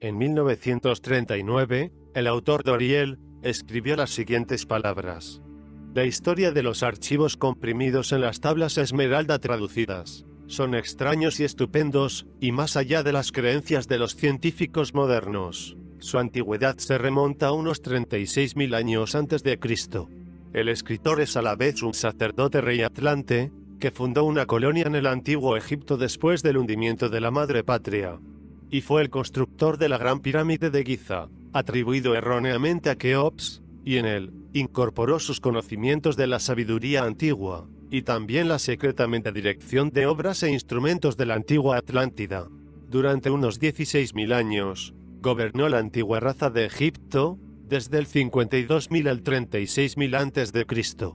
En 1939, el autor Doriel escribió las siguientes palabras: la historia de los archivos comprimidos en las tablas Esmeralda traducidas son extraños y estupendos, y más allá de las creencias de los científicos modernos. Su antigüedad se remonta a unos 36.000 años antes de Cristo. El escritor es a la vez un sacerdote rey atlante, que fundó una colonia en el antiguo Egipto después del hundimiento de la madre patria. Y fue el constructor de la Gran Pirámide de Giza, atribuido erróneamente a Keops, y en él incorporó sus conocimientos de la sabiduría antigua, y también la secretamente dirección de obras e instrumentos de la antigua Atlántida. Durante unos 16.000 años, gobernó la antigua raza de Egipto, desde el 52.000 al 36.000 a.C.,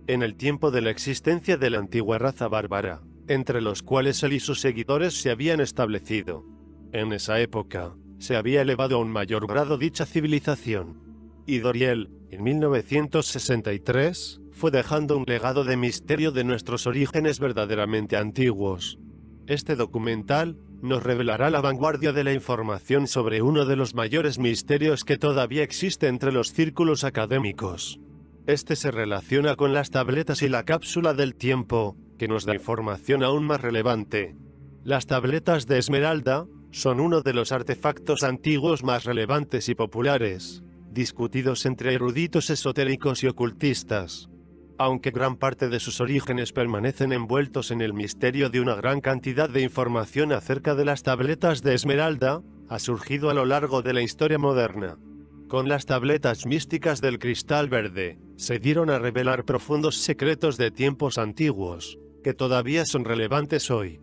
en el tiempo de la existencia de la antigua raza bárbara, entre los cuales él y sus seguidores se habían establecido. En esa época, se había elevado a un mayor grado dicha civilización. Y Doriel, en 1963, fue dejando un legado de misterio de nuestros orígenes verdaderamente antiguos. Este documental nos revelará la vanguardia de la información sobre uno de los mayores misterios que todavía existe entre los círculos académicos. Este se relaciona con las tabletas y la cápsula del tiempo, que nos da información aún más relevante. Las tabletas de Esmeralda son uno de los artefactos antiguos más relevantes y populares, discutidos entre eruditos esotéricos y ocultistas. Aunque gran parte de sus orígenes permanecen envueltos en el misterio de una gran cantidad de información acerca de las tabletas de Esmeralda, ha surgido a lo largo de la historia moderna. Con las tabletas místicas del cristal verde, se dieron a revelar profundos secretos de tiempos antiguos, que todavía son relevantes hoy.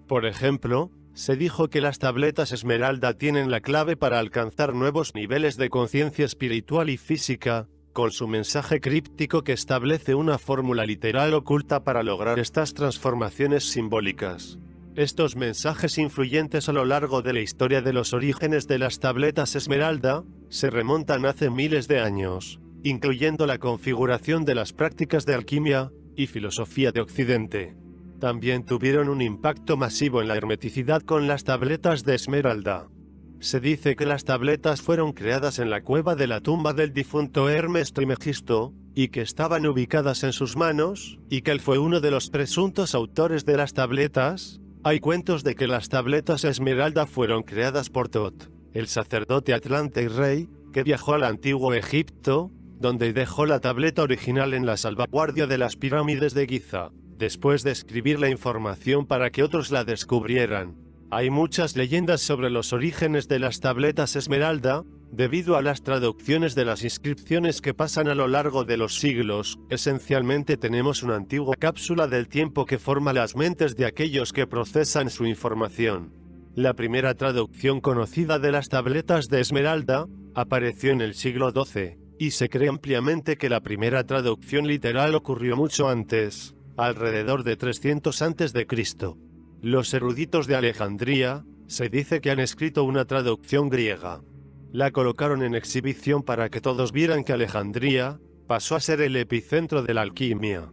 Por ejemplo, se dijo que las tabletas Esmeralda tienen la clave para alcanzar nuevos niveles de conciencia espiritual y física, con su mensaje críptico que establece una fórmula literal oculta para lograr estas transformaciones simbólicas. Estos mensajes influyentes a lo largo de la historia de los orígenes de las tabletas Esmeralda se remontan hace miles de años, incluyendo la configuración de las prácticas de alquimia y filosofía de Occidente. También tuvieron un impacto masivo en la hermeticidad con las tabletas de Esmeralda. Se dice que las tabletas fueron creadas en la cueva de la tumba del difunto Hermes Trismegisto, y que estaban ubicadas en sus manos, y que él fue uno de los presuntos autores de las tabletas. Hay cuentos de que las tabletas Esmeralda fueron creadas por Tot, el sacerdote atlante y rey, que viajó al antiguo Egipto, donde dejó la tableta original en la salvaguardia de las pirámides de Giza, después de escribir la información para que otros la descubrieran. Hay muchas leyendas sobre los orígenes de las tabletas Esmeralda, debido a las traducciones de las inscripciones que pasan a lo largo de los siglos. Esencialmente tenemos una antigua cápsula del tiempo que forma las mentes de aquellos que procesan su información. La primera traducción conocida de las tabletas de Esmeralda apareció en el siglo XII, y se cree ampliamente que la primera traducción literal ocurrió mucho antes, alrededor de 300 a.C. Los eruditos de Alejandría, se dice que han escrito una traducción griega. La colocaron en exhibición para que todos vieran que Alejandría pasó a ser el epicentro de la alquimia,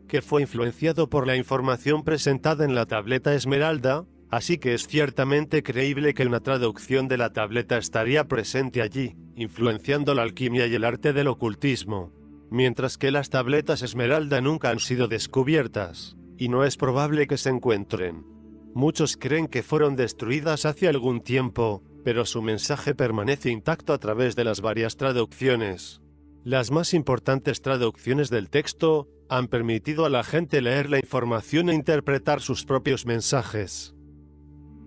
que fue influenciado por la información presentada en la tableta Esmeralda, así que es ciertamente creíble que una traducción de la tableta estaría presente allí, influenciando la alquimia y el arte del ocultismo, mientras que las tabletas Esmeralda nunca han sido descubiertas, y no es probable que se encuentren. Muchos creen que fueron destruidas hace algún tiempo, pero su mensaje permanece intacto a través de las varias traducciones. Las más importantes traducciones del texto han permitido a la gente leer la información e interpretar sus propios mensajes.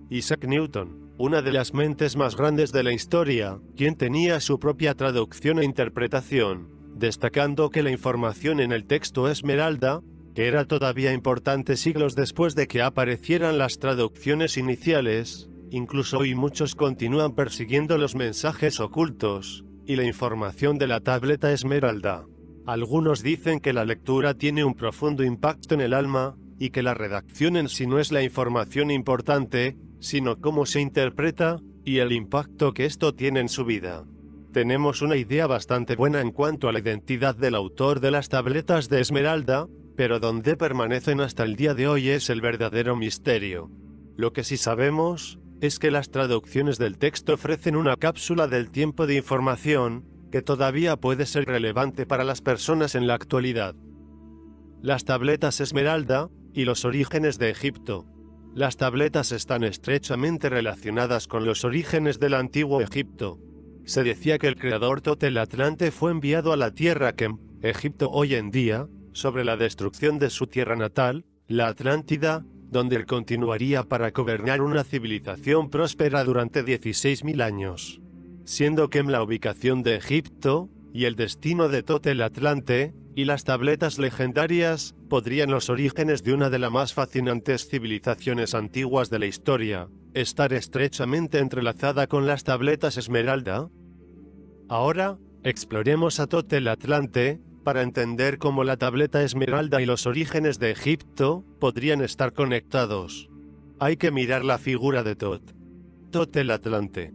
Isaac Newton, una de las mentes más grandes de la historia, quien tenía su propia traducción e interpretación, destacando que la información en el texto Esmeralda, que era todavía importante siglos después de que aparecieran las traducciones iniciales. Incluso hoy muchos continúan persiguiendo los mensajes ocultos y la información de la tableta Esmeralda. Algunos dicen que la lectura tiene un profundo impacto en el alma, y que la redacción en sí no es la información importante, sino cómo se interpreta, y el impacto que esto tiene en su vida. Tenemos una idea bastante buena en cuanto a la identidad del autor de las tabletas de Esmeralda, pero donde permanecen hasta el día de hoy es el verdadero misterio. Lo que sí sabemos es que las traducciones del texto ofrecen una cápsula del tiempo de información que todavía puede ser relevante para las personas en la actualidad. Las tabletas Esmeralda y los orígenes de Egipto. Las tabletas están estrechamente relacionadas con los orígenes del antiguo Egipto. Se decía que el creador Tot el Atlante fue enviado a la tierra Kem, Egipto hoy en día, sobre la destrucción de su tierra natal, la Atlántida, donde él continuaría para gobernar una civilización próspera durante 16.000 años. Siendo Kem la ubicación de Egipto, y el destino de Tot el Atlante, y las tabletas legendarias, podrían los orígenes de una de las más fascinantes civilizaciones antiguas de la historia, estar estrechamente entrelazada con las tabletas Esmeralda. Ahora, exploremos a Tot el Atlante, para entender cómo la tableta Esmeralda y los orígenes de Egipto podrían estar conectados. Hay que mirar la figura de Tot. Tot el Atlante.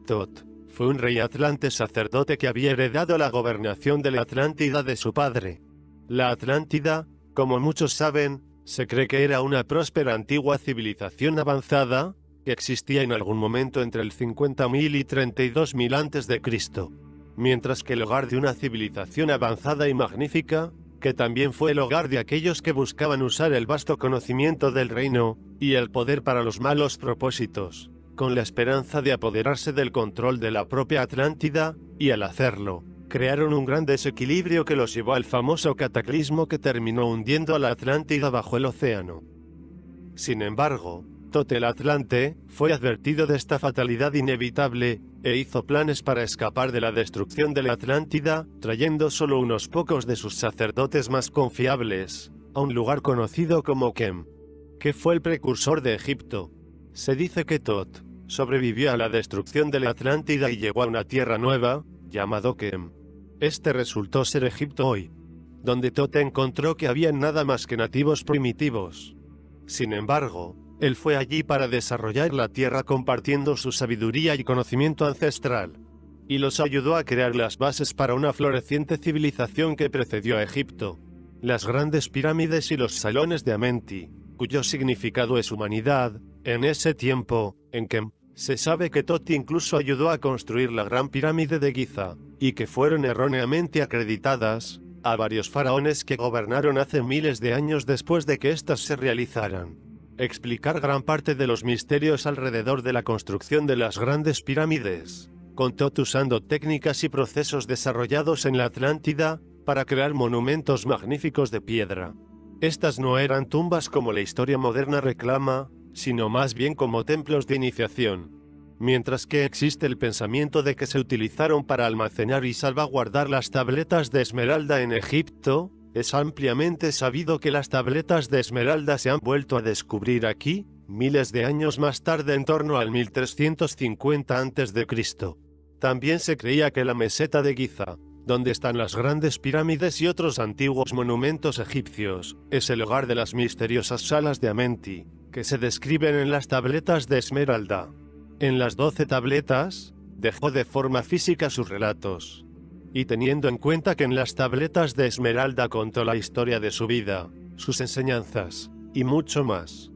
Tot fue un rey atlante sacerdote que había heredado la gobernación de la Atlántida de su padre. La Atlántida, como muchos saben, se cree que era una próspera antigua civilización avanzada, que existía en algún momento entre el 50.000 y 32.000 a.C., mientras que el hogar de una civilización avanzada y magnífica, que también fue el hogar de aquellos que buscaban usar el vasto conocimiento del reino, y el poder para los malos propósitos, con la esperanza de apoderarse del control de la propia Atlántida, y al hacerlo, crearon un gran desequilibrio que los llevó al famoso cataclismo que terminó hundiendo a la Atlántida bajo el océano. Sin embargo, Tot el Atlante fue advertido de esta fatalidad inevitable, e hizo planes para escapar de la destrucción de la Atlántida, trayendo solo unos pocos de sus sacerdotes más confiables, a un lugar conocido como Kem, que fue el precursor de Egipto. Se dice que Tot sobrevivió a la destrucción de la Atlántida y llegó a una tierra nueva, llamado Kem. Este resultó ser Egipto hoy, donde Tot encontró que había nada más que nativos primitivos. Sin embargo, él fue allí para desarrollar la tierra compartiendo su sabiduría y conocimiento ancestral, y los ayudó a crear las bases para una floreciente civilización que precedió a Egipto. Las grandes pirámides y los salones de Amenti, cuyo significado es humanidad. En ese tiempo, en Kem, se sabe que Tot incluso ayudó a construir la Gran Pirámide de Giza, y que fueron erróneamente acreditadas a varios faraones que gobernaron hace miles de años después de que éstas se realizaran. Explicar gran parte de los misterios alrededor de la construcción de las grandes pirámides, con Tot usando técnicas y procesos desarrollados en la Atlántida, para crear monumentos magníficos de piedra. Estas no eran tumbas como la historia moderna reclama, sino más bien como templos de iniciación. Mientras que existe el pensamiento de que se utilizaron para almacenar y salvaguardar las tabletas de Esmeralda en Egipto, es ampliamente sabido que las tabletas de Esmeralda se han vuelto a descubrir aquí, miles de años más tarde en torno al 1350 a.C. También se creía que la meseta de Giza, donde están las grandes pirámides y otros antiguos monumentos egipcios, es el hogar de las misteriosas salas de Amenti, que se describen en las tabletas de Esmeralda. En las 12 tabletas, dejó de forma física sus relatos. Y teniendo en cuenta que en las tabletas de Esmeralda contó la historia de su vida, sus enseñanzas, y mucho más,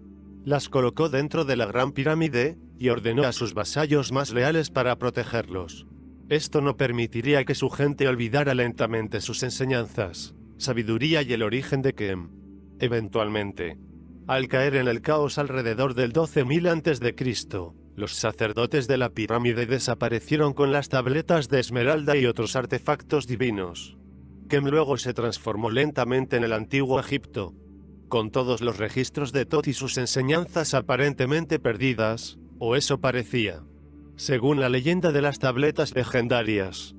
las colocó dentro de la Gran Pirámide, y ordenó a sus vasallos más leales para protegerlos. Esto no permitiría que su gente olvidara lentamente sus enseñanzas, sabiduría y el origen de Kem. Eventualmente, al caer en el caos alrededor del 12.000 a.C., los sacerdotes de la pirámide desaparecieron con las tabletas de Esmeralda y otros artefactos divinos. Kem luego se transformó lentamente en el antiguo Egipto, con todos los registros de Tot y sus enseñanzas aparentemente perdidas, o eso parecía. Según la leyenda de las tabletas legendarias,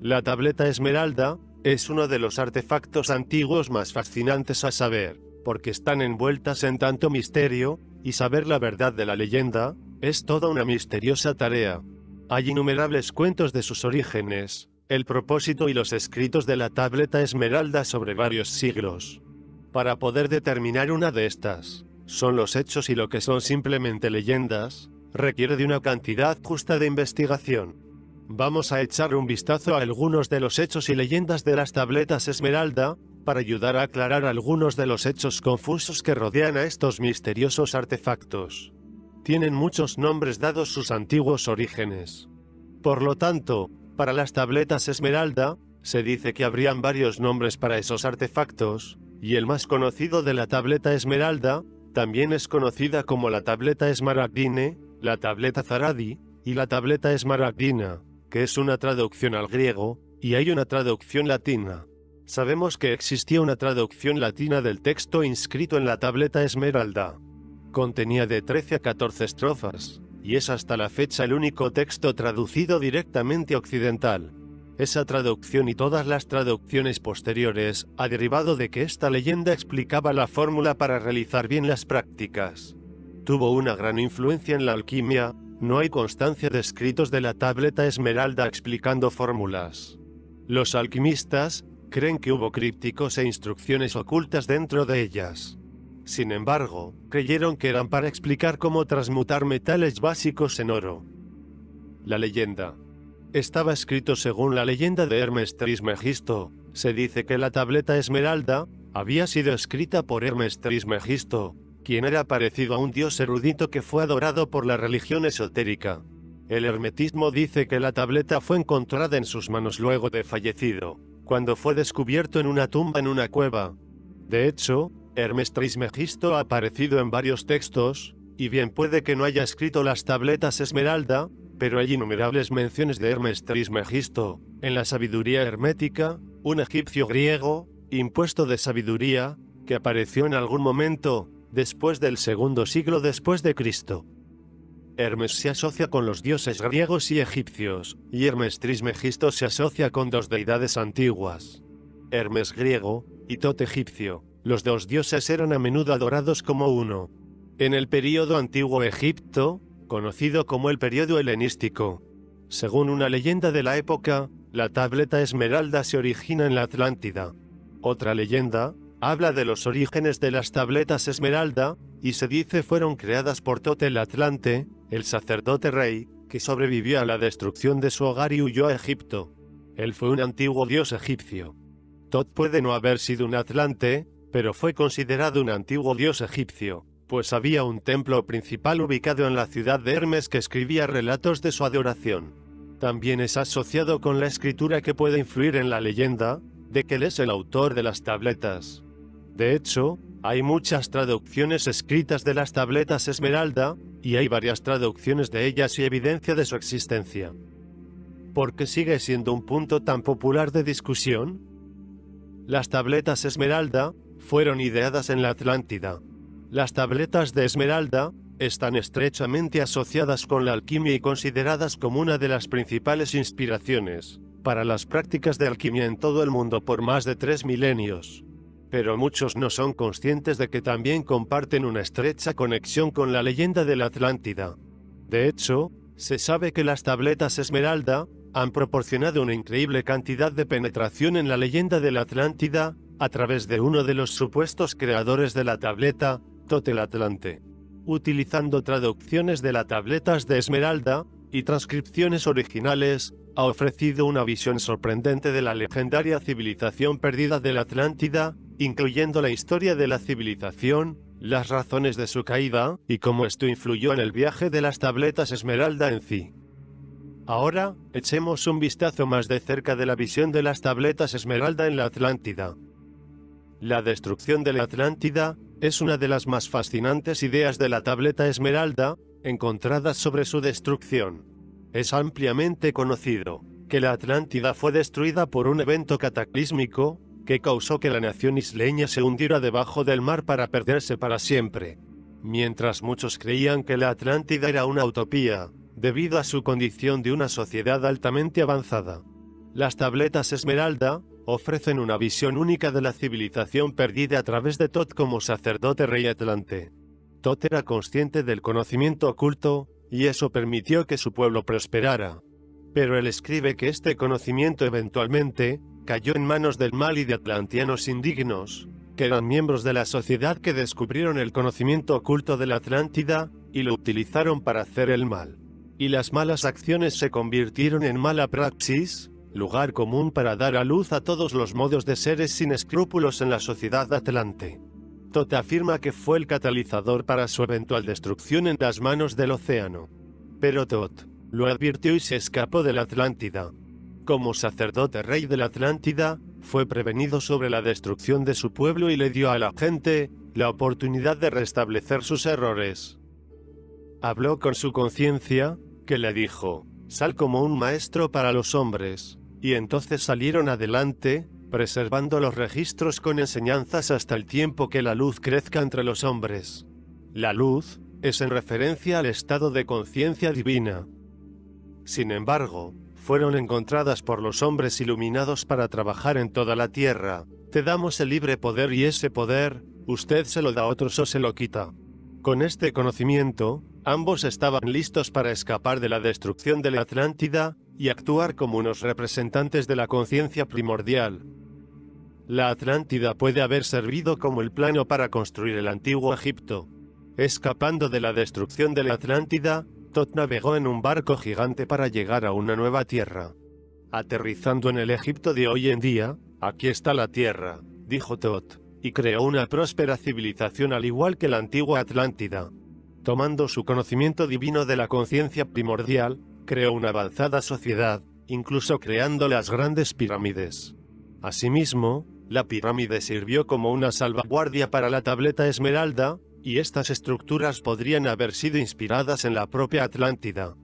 la tableta Esmeralda es uno de los artefactos antiguos más fascinantes a saber, porque están envueltas en tanto misterio, y saber la verdad de la leyenda es toda una misteriosa tarea. Hay innumerables cuentos de sus orígenes, el propósito y los escritos de la tableta Esmeralda sobre varios siglos. Para poder determinar una de estas, son los hechos y lo que son simplemente leyendas, requiere de una cantidad justa de investigación. Vamos a echar un vistazo a algunos de los hechos y leyendas de las tabletas Esmeralda, para ayudar a aclarar algunos de los hechos confusos que rodean a estos misteriosos artefactos. tienen muchos nombres dados sus antiguos orígenes. Por lo tanto, para las tabletas Esmeralda, se dice que habrían varios nombres para esos artefactos, y el más conocido de la tableta Esmeralda, también es conocida como la tableta Esmaragdine, la tableta Zaradi, y la tableta Esmaragdina, que es una traducción al griego, y hay una traducción latina. Sabemos que existía una traducción latina del texto inscrito en la tableta Esmeralda. Contenía de 13 a 14 estrofas, y es hasta la fecha el único texto traducido directamente occidental. Esa traducción y todas las traducciones posteriores ha derivado de que esta leyenda explicaba la fórmula para realizar bien las prácticas. Tuvo una gran influencia en la alquimia, no hay constancia de escritos de la tableta Esmeralda explicando fórmulas. Los alquimistas creen que hubo crípticos e instrucciones ocultas dentro de ellas. Sin embargo, creyeron que eran para explicar cómo transmutar metales básicos en oro. La leyenda. Estaba escrito según la leyenda de Hermes Trismegisto. Se dice que la tableta Esmeralda había sido escrita por Hermes Trismegisto, quien era parecido a un dios erudito que fue adorado por la religión esotérica. El hermetismo dice que la tableta fue encontrada en sus manos luego de fallecido, cuando fue descubierto en una tumba en una cueva. De hecho, Hermes Trismegisto ha aparecido en varios textos, y bien puede que no haya escrito las tabletas Esmeralda, pero hay innumerables menciones de Hermes Trismegisto en la sabiduría hermética, un egipcio griego, impuesto de sabiduría, que apareció en algún momento después del segundo siglo después de Cristo. Hermes se asocia con los dioses griegos y egipcios, y Hermes Trismegisto se asocia con dos deidades antiguas. Hermes griego y Tot egipcio, los dos dioses eran a menudo adorados como uno. En el período Antiguo Egipto, conocido como el período helenístico, según una leyenda de la época, la tableta Esmeralda se origina en la Atlántida. Otra leyenda habla de los orígenes de las tabletas Esmeralda, y se dice fueron creadas por Tot el Atlante, el sacerdote rey, que sobrevivió a la destrucción de su hogar y huyó a Egipto. Él fue un antiguo dios egipcio. Tot puede no haber sido un Atlante, pero fue considerado un antiguo dios egipcio, pues había un templo principal ubicado en la ciudad de Hermes que escribía relatos de su adoración. También es asociado con la escritura que puede influir en la leyenda de que él es el autor de las tabletas. De hecho, hay muchas traducciones escritas de las tabletas Esmeralda, y hay varias traducciones de ellas y evidencia de su existencia. ¿Por qué sigue siendo un punto tan popular de discusión? Las tabletas Esmeralda fueron ideadas en la Atlántida. Las tabletas de Esmeralda están estrechamente asociadas con la alquimia y consideradas como una de las principales inspiraciones para las prácticas de alquimia en todo el mundo por más de 3 milenios. Pero muchos no son conscientes de que también comparten una estrecha conexión con la leyenda de la Atlántida. De hecho, se sabe que las tabletas Esmeralda han proporcionado una increíble cantidad de penetración en la leyenda de la Atlántida a través de uno de los supuestos creadores de la tableta, Tot el Atlante. Utilizando traducciones de las tabletas de Esmeralda y transcripciones originales, ha ofrecido una visión sorprendente de la legendaria civilización perdida de la Atlántida, incluyendo la historia de la civilización, las razones de su caída, y cómo esto influyó en el viaje de las tabletas Esmeralda en sí. Ahora, echemos un vistazo más de cerca de la visión de las tabletas Esmeralda en la Atlántida. La destrucción de la Atlántida es una de las más fascinantes ideas de la tableta Esmeralda, encontradas sobre su destrucción. Es ampliamente conocido que la Atlántida fue destruida por un evento cataclísmico que causó que la nación isleña se hundiera debajo del mar para perderse para siempre. Mientras muchos creían que la Atlántida era una utopía, debido a su condición de una sociedad altamente avanzada. Las tabletas Esmeralda ofrecen una visión única de la civilización perdida a través de Tot como sacerdote rey atlante. Tot era consciente del conocimiento oculto, y eso permitió que su pueblo prosperara. Pero él escribe que este conocimiento eventualmente cayó en manos del mal y de atlantianos indignos, que eran miembros de la sociedad que descubrieron el conocimiento oculto de la Atlántida, y lo utilizaron para hacer el mal. Y las malas acciones se convirtieron en mala praxis, lugar común para dar a luz a todos los modos de seres sin escrúpulos en la sociedad atlante. Todd afirma que fue el catalizador para su eventual destrucción en las manos del océano. Pero Todd lo advirtió y se escapó de la Atlántida. Como sacerdote rey de la Atlántida, fue prevenido sobre la destrucción de su pueblo y le dio a la gente la oportunidad de restablecer sus errores. Habló con su conciencia, que le dijo: sal como un maestro para los hombres, y entonces salieron adelante, preservando los registros con enseñanzas hasta el tiempo que la luz crezca entre los hombres. La luz es en referencia al estado de conciencia divina. Sin embargo, fueron encontradas por los hombres iluminados para trabajar en toda la tierra. Te damos el libre poder y ese poder, usted se lo da a otros o se lo quita. Con este conocimiento, ambos estaban listos para escapar de la destrucción de la Atlántida y actuar como unos representantes de la conciencia primordial. La Atlántida puede haber servido como el plano para construir el antiguo Egipto. Escapando de la destrucción de la Atlántida, Todd navegó en un barco gigante para llegar a una nueva tierra. Aterrizando en el Egipto de hoy en día, aquí está la tierra, dijo Todd, y creó una próspera civilización al igual que la antigua Atlántida. Tomando su conocimiento divino de la conciencia primordial, creó una avanzada sociedad, incluso creando las grandes pirámides. Asimismo, la pirámide sirvió como una salvaguardia para la tableta esmeralda, y estas estructuras podrían haber sido inspiradas en la propia Atlántida.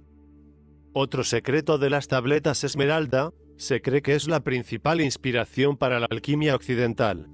Otro secreto de las tabletas esmeralda, se cree que es la principal inspiración para la alquimia occidental.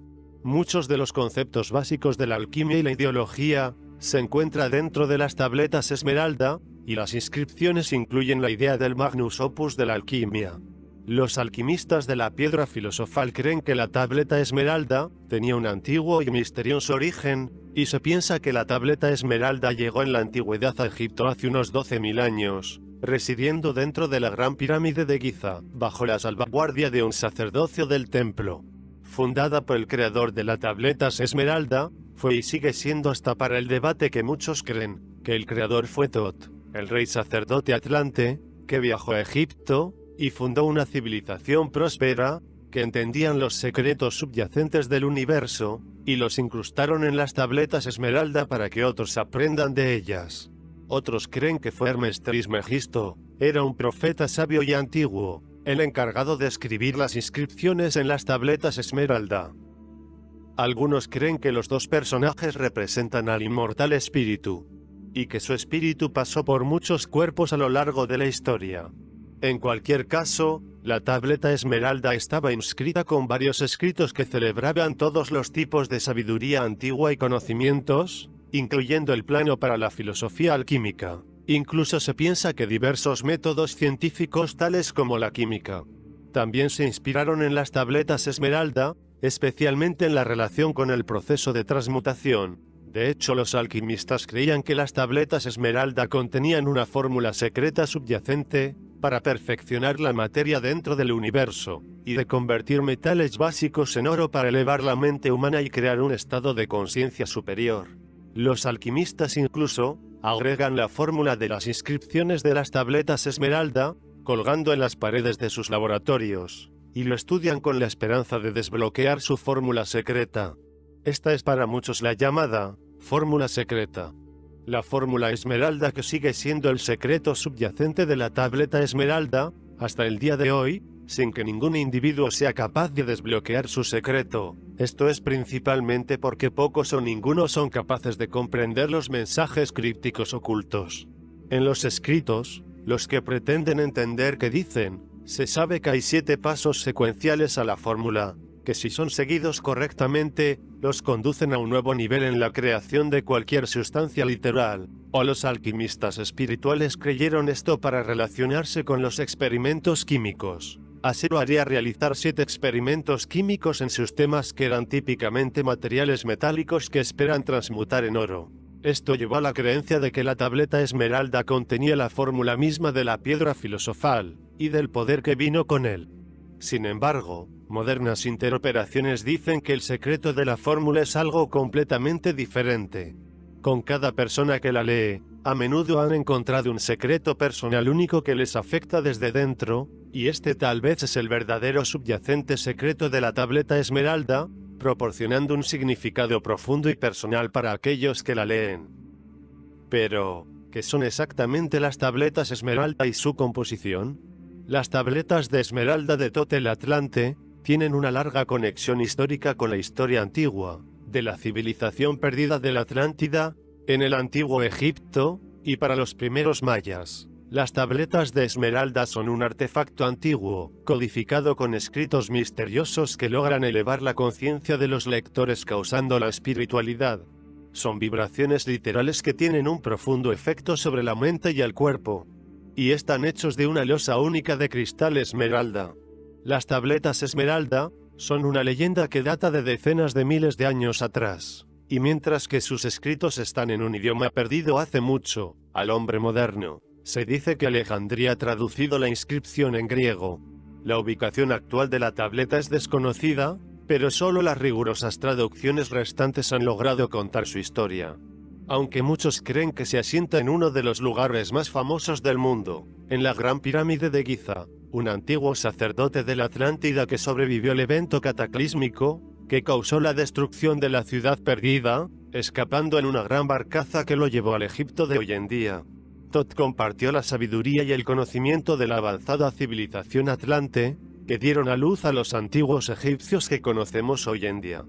Muchos de los conceptos básicos de la alquimia y la ideología se encuentran dentro de las tabletas esmeralda, y las inscripciones incluyen la idea del magnus opus de la alquimia. Los alquimistas de la piedra filosofal creen que la tableta esmeralda tenía un antiguo y misterioso origen, y se piensa que la tableta esmeralda llegó en la antigüedad a Egipto hace unos 12.000 años, residiendo dentro de la Gran Pirámide de Giza, bajo la salvaguardia de un sacerdocio del templo. Fundada por el creador de la tableta esmeralda, fue y sigue siendo hasta para el debate que muchos creen que el creador fue Todd, el rey sacerdote atlante, que viajó a Egipto y fundó una civilización próspera, que entendían los secretos subyacentes del universo, y los incrustaron en las tabletas esmeralda para que otros aprendan de ellas. Otros creen que fue Hermes Trismegisto, era un profeta sabio y antiguo, el encargado de escribir las inscripciones en las tabletas esmeralda. Algunos creen que los dos personajes representan al inmortal espíritu, y que su espíritu pasó por muchos cuerpos a lo largo de la historia. En cualquier caso, la tableta esmeralda estaba inscrita con varios escritos que celebraban todos los tipos de sabiduría antigua y conocimientos, incluyendo el plano para la filosofía alquímica. Incluso se piensa que diversos métodos científicos tales como la química también se inspiraron en las tabletas esmeralda, especialmente en la relación con el proceso de transmutación. De hecho, los alquimistas creían que las tabletas esmeralda contenían una fórmula secreta subyacente para perfeccionar la materia dentro del universo, y de convertir metales básicos en oro para elevar la mente humana y crear un estado de conciencia superior. Los alquimistas incluso agregan la fórmula de las inscripciones de las tabletas esmeralda, colgando en las paredes de sus laboratorios, y lo estudian con la esperanza de desbloquear su fórmula secreta. Esta es para muchos la llamada fórmula secreta. La fórmula esmeralda, que sigue siendo el secreto subyacente de la tableta esmeralda, hasta el día de hoy, sin que ningún individuo sea capaz de desbloquear su secreto. Esto es principalmente porque pocos o ninguno son capaces de comprender los mensajes crípticos ocultos en los escritos. Los que pretenden entender qué dicen, se sabe que hay 7 pasos secuenciales a la fórmula, que si son seguidos correctamente, los conducen a un nuevo nivel en la creación de cualquier sustancia literal. O los alquimistas espirituales creyeron esto para relacionarse con los experimentos químicos. Así lo haría realizar 7 experimentos químicos en sistemas que eran típicamente materiales metálicos que esperan transmutar en oro. Esto llevó a la creencia de que la tableta esmeralda contenía la fórmula misma de la piedra filosofal, y del poder que vino con él. Sin embargo, modernas interoperaciones dicen que el secreto de la fórmula es algo completamente diferente. Con cada persona que la lee, a menudo han encontrado un secreto personal único que les afecta desde dentro, y este tal vez es el verdadero subyacente secreto de la tableta esmeralda, proporcionando un significado profundo y personal para aquellos que la leen. Pero, ¿qué son exactamente las tabletas Esmeralda y su composición? Las tabletas de Esmeralda de Thoth el Atlante tienen una larga conexión histórica con la historia antigua, de la civilización perdida de la Atlántida, en el antiguo Egipto, y para los primeros mayas. Las tabletas de Esmeralda son un artefacto antiguo, codificado con escritos misteriosos que logran elevar la conciencia de los lectores causando la espiritualidad. Son vibraciones literales que tienen un profundo efecto sobre la mente y el cuerpo. Y están hechos de una losa única de cristal esmeralda. Las tabletas Esmeralda son una leyenda que data de decenas de miles de años atrás. Y mientras que sus escritos están en un idioma perdido hace mucho, al hombre moderno, se dice que Alejandría ha traducido la inscripción en griego. La ubicación actual de la tableta es desconocida, pero solo las rigurosas traducciones restantes han logrado contar su historia. Aunque muchos creen que se asienta en uno de los lugares más famosos del mundo, en la Gran Pirámide de Giza, un antiguo sacerdote de la Atlántida que sobrevivió al evento cataclísmico, que causó la destrucción de la ciudad perdida, escapando en una gran barcaza que lo llevó al Egipto de hoy en día. Thoth compartió la sabiduría y el conocimiento de la avanzada civilización atlante, que dieron a luz a los antiguos egipcios que conocemos hoy en día.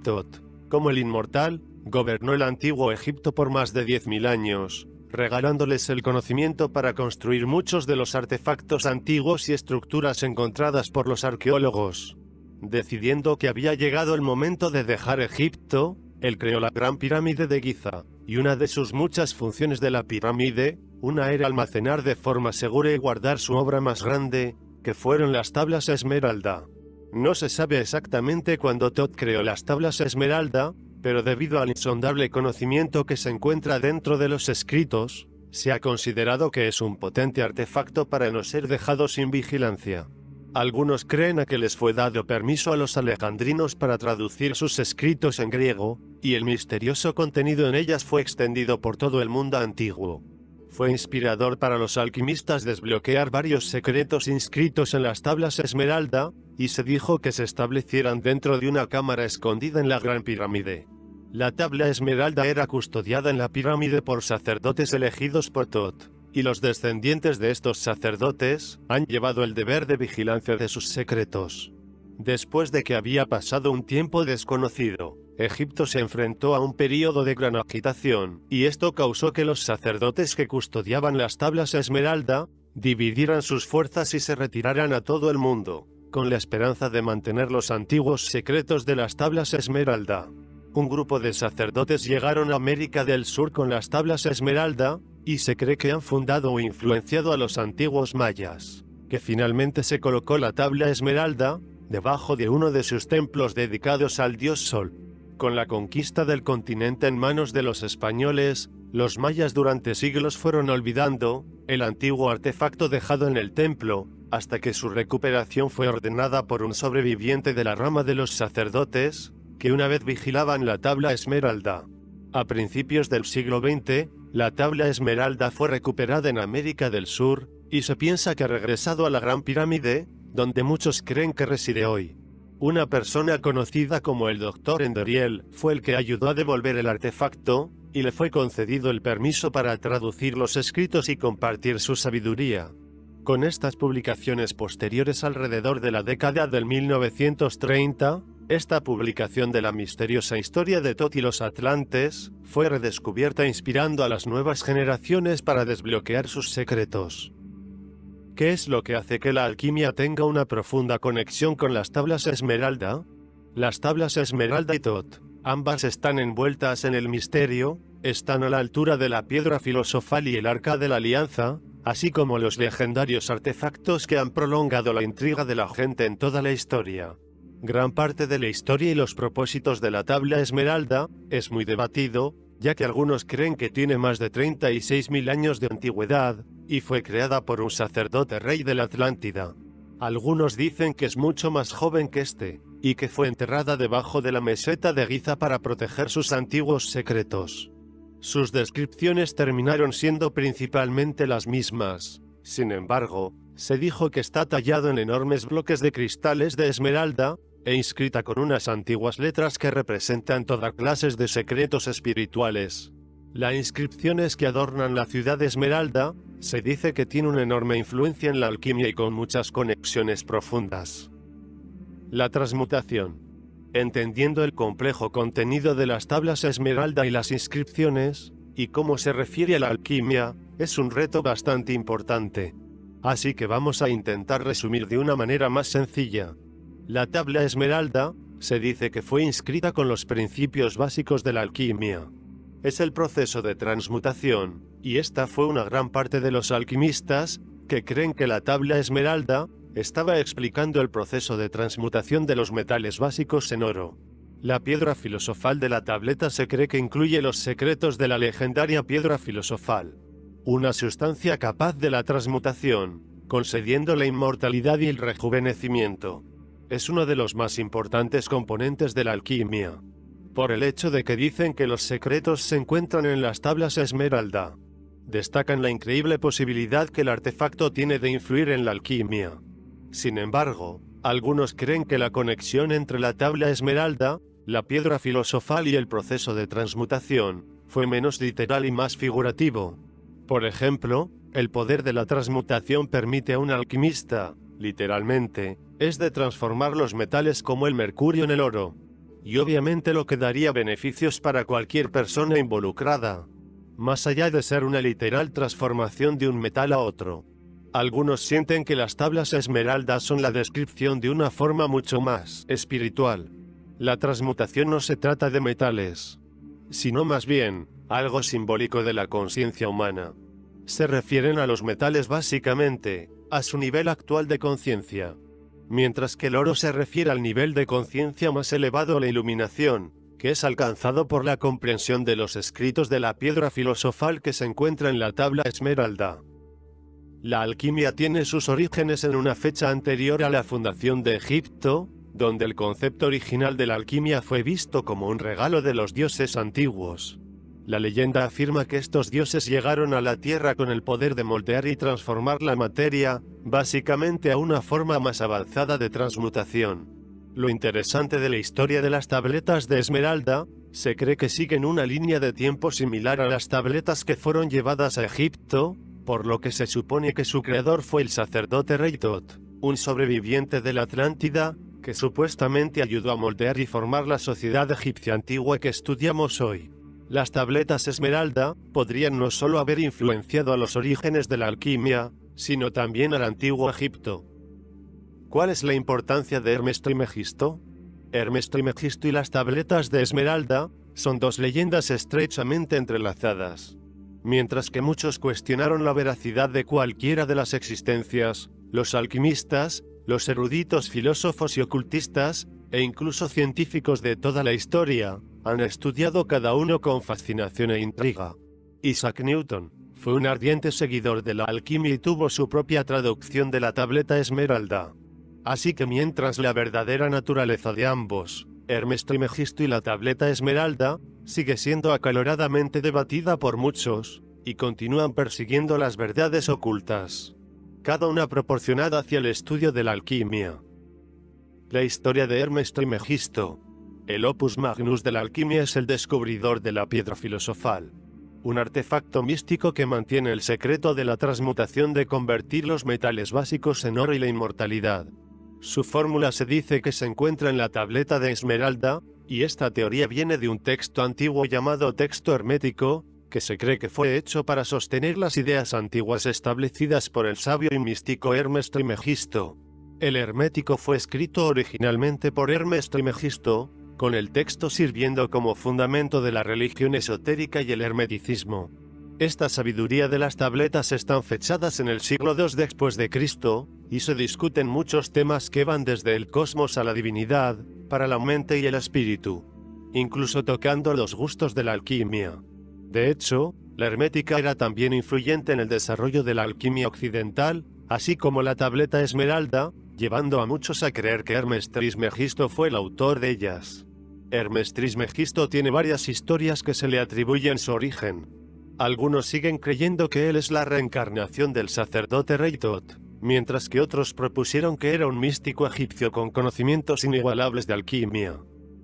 Thoth, como el inmortal, gobernó el antiguo Egipto por más de 10.000 años, regalándoles el conocimiento para construir muchos de los artefactos antiguos y estructuras encontradas por los arqueólogos. Decidiendo que había llegado el momento de dejar Egipto, él creó la Gran Pirámide de Giza, y una de sus muchas funciones de la pirámide, una era almacenar de forma segura y guardar su obra más grande, que fueron las tablas Esmeralda. No se sabe exactamente cuándo Thoth creó las tablas Esmeralda, pero debido al insondable conocimiento que se encuentra dentro de los escritos, se ha considerado que es un potente artefacto para no ser dejado sin vigilancia. Algunos creen a que les fue dado permiso a los alejandrinos para traducir sus escritos en griego, y el misterioso contenido en ellas fue extendido por todo el mundo antiguo. Fue inspirador para los alquimistas desbloquear varios secretos inscritos en las tablas Esmeralda, y se dijo que se establecieran dentro de una cámara escondida en la Gran Pirámide. La tabla Esmeralda era custodiada en la pirámide por sacerdotes elegidos por Thoth, y los descendientes de estos sacerdotes han llevado el deber de vigilancia de sus secretos. Después de que había pasado un tiempo desconocido, Egipto se enfrentó a un período de gran agitación, y esto causó que los sacerdotes que custodiaban las tablas Esmeralda dividieran sus fuerzas y se retiraran a todo el mundo, con la esperanza de mantener los antiguos secretos de las tablas Esmeralda. Un grupo de sacerdotes llegaron a América del Sur con las tablas Esmeralda, y se cree que han fundado o influenciado a los antiguos mayas, que finalmente se colocó la tabla Esmeralda debajo de uno de sus templos dedicados al dios Sol. Con la conquista del continente en manos de los españoles, los mayas durante siglos fueron olvidando el antiguo artefacto dejado en el templo, hasta que su recuperación fue ordenada por un sobreviviente de la rama de los sacerdotes, que una vez vigilaban la tabla Esmeralda. A principios del siglo XX, la tabla Esmeralda fue recuperada en América del Sur, y se piensa que ha regresado a la Gran Pirámide, donde muchos creen que reside hoy. Una persona conocida como el Dr. Enderiel fue el que ayudó a devolver el artefacto, y le fue concedido el permiso para traducir los escritos y compartir su sabiduría. Con estas publicaciones posteriores alrededor de la década del 1930, esta publicación de la misteriosa historia de Thoth y los atlantes fue redescubierta inspirando a las nuevas generaciones para desbloquear sus secretos. ¿Qué es lo que hace que la alquimia tenga una profunda conexión con las tablas Esmeralda? Las tablas Esmeralda y Thoth, ambas están envueltas en el misterio, están a la altura de la piedra filosofal y el arca de la alianza, así como los legendarios artefactos que han prolongado la intriga de la gente en toda la historia. Gran parte de la historia y los propósitos de la tabla Esmeralda es muy debatido, ya que algunos creen que tiene más de 36.000 años de antigüedad, y fue creada por un sacerdote rey de la Atlántida. Algunos dicen que es mucho más joven que este, y que fue enterrada debajo de la meseta de Giza para proteger sus antiguos secretos. Sus descripciones terminaron siendo principalmente las mismas. Sin embargo, se dijo que está tallado en enormes bloques de cristales de esmeralda, e inscrita con unas antiguas letras que representan toda clases de secretos espirituales. Las inscripciones que adornan la ciudad de Esmeralda, se dice que tiene una enorme influencia en la alquimia y con muchas conexiones profundas. La transmutación. Entendiendo el complejo contenido de las tablas Esmeralda y las inscripciones, y cómo se refiere a la alquimia, es un reto bastante importante. Así que vamos a intentar resumir de una manera más sencilla. La tabla Esmeralda, se dice que fue inscrita con los principios básicos de la alquimia. Es el proceso de transmutación, y esta fue una gran parte de los alquimistas, que creen que la tabla Esmeralda estaba explicando el proceso de transmutación de los metales básicos en oro. La piedra filosofal de la tableta se cree que incluye los secretos de la legendaria piedra filosofal, una sustancia capaz de la transmutación, concediendo la inmortalidad y el rejuvenecimiento. Es uno de los más importantes componentes de la alquimia, por el hecho de que dicen que los secretos se encuentran en las tablas Esmeralda. Destacan la increíble posibilidad que el artefacto tiene de influir en la alquimia. Sin embargo, algunos creen que la conexión entre la tabla Esmeralda, la piedra filosofal y el proceso de transmutación fue menos literal y más figurativo. Por ejemplo, el poder de la transmutación permite a un alquimista, literalmente, es de transformar los metales como el mercurio en el oro. Y obviamente lo que daría beneficios para cualquier persona involucrada, más allá de ser una literal transformación de un metal a otro. Algunos sienten que las tablas Esmeralda son la descripción de una forma mucho más espiritual. La transmutación no se trata de metales, sino más bien, algo simbólico de la conciencia humana. Se refieren a los metales básicamente, a su nivel actual de conciencia. Mientras que el oro se refiere al nivel de conciencia más elevado a la iluminación, que es alcanzado por la comprensión de los escritos de la piedra filosofal que se encuentra en la tabla Esmeralda. La alquimia tiene sus orígenes en una fecha anterior a la fundación de Egipto, donde el concepto original de la alquimia fue visto como un regalo de los dioses antiguos. La leyenda afirma que estos dioses llegaron a la tierra con el poder de moldear y transformar la materia, básicamente a una forma más avanzada de transmutación. Lo interesante de la historia de las tabletas de Esmeralda, se cree que siguen una línea de tiempo similar a las tabletas que fueron llevadas a Egipto, por lo que se supone que su creador fue el sacerdote Rey Tot, un sobreviviente de la Atlántida, que supuestamente ayudó a moldear y formar la sociedad egipcia antigua que estudiamos hoy. Las tabletas Esmeralda podrían no solo haber influenciado a los orígenes de la alquimia, sino también al antiguo Egipto. ¿Cuál es la importancia de Hermes Trismegisto? Hermes Trismegisto y las tabletas de Esmeralda son dos leyendas estrechamente entrelazadas. Mientras que muchos cuestionaron la veracidad de cualquiera de las existencias, los alquimistas, los eruditos filósofos y ocultistas, e incluso científicos de toda la historia, han estudiado cada uno con fascinación e intriga. Isaac Newton fue un ardiente seguidor de la alquimia y tuvo su propia traducción de la tableta Esmeralda. Así que mientras la verdadera naturaleza de ambos, Hermes Trismegisto y la tableta Esmeralda, sigue siendo acaloradamente debatida por muchos, y continúan persiguiendo las verdades ocultas, cada una proporcionada hacia el estudio de la alquimia. La historia de Hermes Trismegisto. El opus magnus de la alquimia es el descubridor de la piedra filosofal, un artefacto místico que mantiene el secreto de la transmutación de convertir los metales básicos en oro y la inmortalidad. Su fórmula se dice que se encuentra en la tableta de Esmeralda, y esta teoría viene de un texto antiguo llamado texto hermético, que se cree que fue hecho para sostener las ideas antiguas establecidas por el sabio y místico Hermes Trismegisto. El hermético fue escrito originalmente por Hermes Trismegisto, con el texto sirviendo como fundamento de la religión esotérica y el hermeticismo. Esta sabiduría de las tabletas están fechadas en el siglo II después de Cristo, y se discuten muchos temas que van desde el cosmos a la divinidad, para la mente y el espíritu, incluso tocando los gustos de la alquimia. De hecho, la hermética era también influyente en el desarrollo de la alquimia occidental, así como la tableta Esmeralda, llevando a muchos a creer que Hermes Trismegisto fue el autor de ellas. Hermes Trismegisto tiene varias historias que se le atribuyen su origen. Algunos siguen creyendo que él es la reencarnación del sacerdote Rey Tot, mientras que otros propusieron que era un místico egipcio con conocimientos inigualables de alquimia.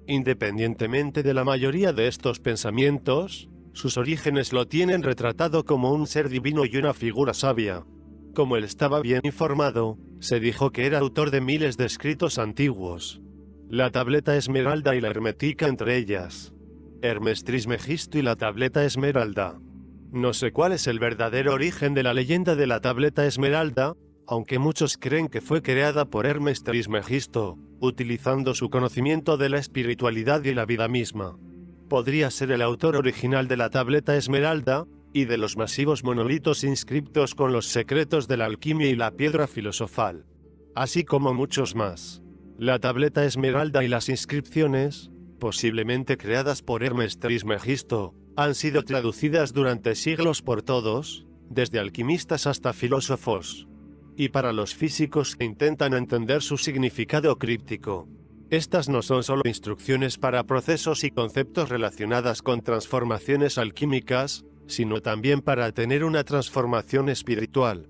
Independientemente de la mayoría de estos pensamientos, sus orígenes lo tienen retratado como un ser divino y una figura sabia. Como él estaba bien informado, se dijo que era autor de miles de escritos antiguos. La tableta Esmeralda y la Hermética entre ellas. Hermes Trismegisto y la tableta Esmeralda. No sé cuál es el verdadero origen de la leyenda de la tableta Esmeralda, aunque muchos creen que fue creada por Hermes Trismegisto, utilizando su conocimiento de la espiritualidad y la vida misma. Podría ser el autor original de la tableta Esmeralda, y de los masivos monolitos inscriptos con los secretos de la alquimia y la piedra filosofal. Así como muchos más. La tableta Esmeralda y las inscripciones, posiblemente creadas por Hermes Trismegisto, han sido traducidas durante siglos por todos, desde alquimistas hasta filósofos. Y para los físicos que intentan entender su significado críptico. Estas no son solo instrucciones para procesos y conceptos relacionadas con transformaciones alquímicas, sino también para tener una transformación espiritual.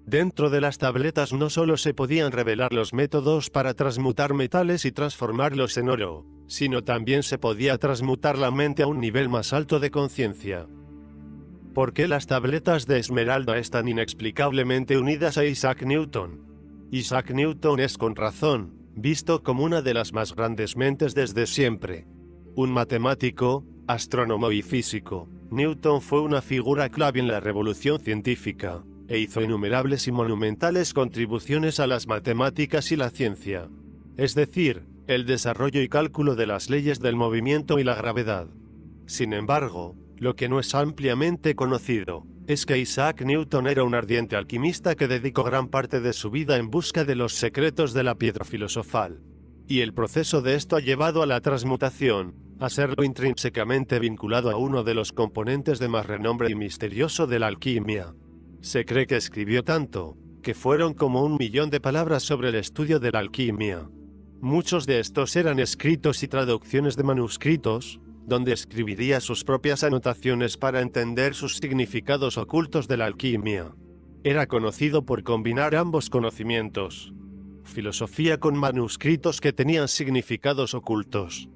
Dentro de las tabletas no solo se podían revelar los métodos para transmutar metales y transformarlos en oro, sino también se podía transmutar la mente a un nivel más alto de conciencia. ¿Por qué las tabletas de Esmeralda están inexplicablemente unidas a Isaac Newton? Isaac Newton es con razón visto como una de las más grandes mentes desde siempre. Un matemático, astrónomo y físico, Newton fue una figura clave en la revolución científica, e hizo innumerables y monumentales contribuciones a las matemáticas y la ciencia. Es decir, el desarrollo y cálculo de las leyes del movimiento y la gravedad. Sin embargo, lo que no es ampliamente conocido, es que Isaac Newton era un ardiente alquimista que dedicó gran parte de su vida en busca de los secretos de la piedra filosofal. Y el proceso de esto ha llevado a la transmutación, a serlo intrínsecamente vinculado a uno de los componentes de más renombre y misterioso de la alquimia. Se cree que escribió tanto, que fueron como 1 millón de palabras sobre el estudio de la alquimia. Muchos de estos eran escritos y traducciones de manuscritos, donde escribiría sus propias anotaciones para entender sus significados ocultos de la alquimia. Era conocido por combinar ambos conocimientos. Filosofía con manuscritos que tenían significados ocultos.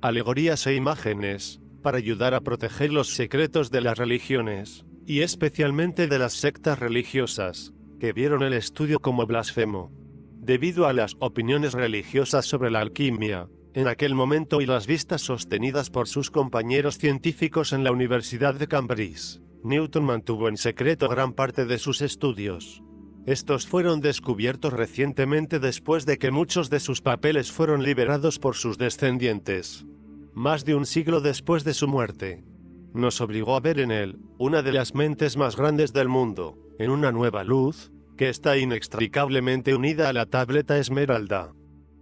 Alegorías e imágenes, para ayudar a proteger los secretos de las religiones, y especialmente de las sectas religiosas, que vieron el estudio como blasfemo. Debido a las opiniones religiosas sobre la alquimia, en aquel momento y las vistas sostenidas por sus compañeros científicos en la Universidad de Cambridge, Newton mantuvo en secreto gran parte de sus estudios. Estos fueron descubiertos recientemente después de que muchos de sus papeles fueron liberados por sus descendientes. Más de un siglo después de su muerte, nos obligó a ver en él, una de las mentes más grandes del mundo, en una nueva luz, que está inextricablemente unida a la tableta Esmeralda.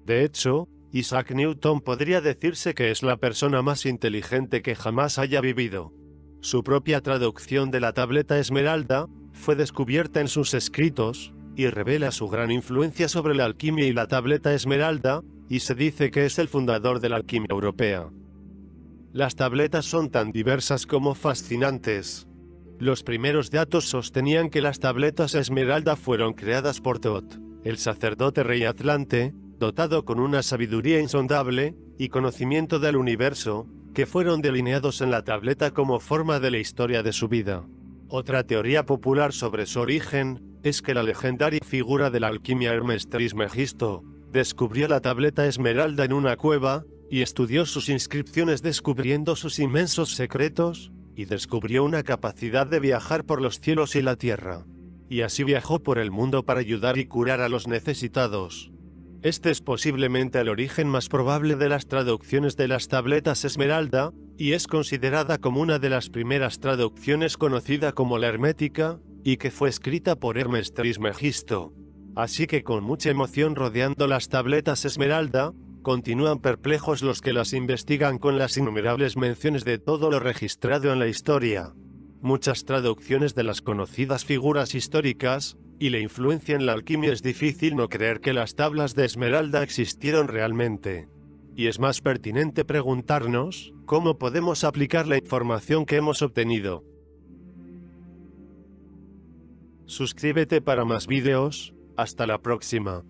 De hecho, Isaac Newton podría decirse que es la persona más inteligente que jamás haya vivido. Su propia traducción de la tableta Esmeralda fue descubierta en sus escritos, y revela su gran influencia sobre la alquimia y la tableta Esmeralda, y se dice que es el fundador de la alquimia europea. Las tabletas son tan diversas como fascinantes. Los primeros datos sostenían que las tabletas Esmeralda fueron creadas por Thoth, el sacerdote rey Atlante, dotado con una sabiduría insondable y conocimiento del universo, que fueron delineados en la tableta como forma de la historia de su vida. Otra teoría popular sobre su origen es que la legendaria figura de la alquimia Hermes Trismegisto descubrió la tableta Esmeralda en una cueva y estudió sus inscripciones descubriendo sus inmensos secretos, y descubrió una capacidad de viajar por los cielos y la tierra. Y así viajó por el mundo para ayudar y curar a los necesitados. Este es posiblemente el origen más probable de las traducciones de las tabletas Esmeralda, y es considerada como una de las primeras traducciones conocida como la Hermética, y que fue escrita por Hermes Trismegisto. Así que con mucha emoción rodeando las tabletas Esmeralda, continúan perplejos los que las investigan con las innumerables menciones de todo lo registrado en la historia. Muchas traducciones de las conocidas figuras históricas, y la influencia en la alquimia es difícil no creer que las tablas de Esmeralda existieron realmente. Y es más pertinente preguntarnos, ¿cómo podemos aplicar la información que hemos obtenido? Suscríbete para más vídeos, Hasta la próxima.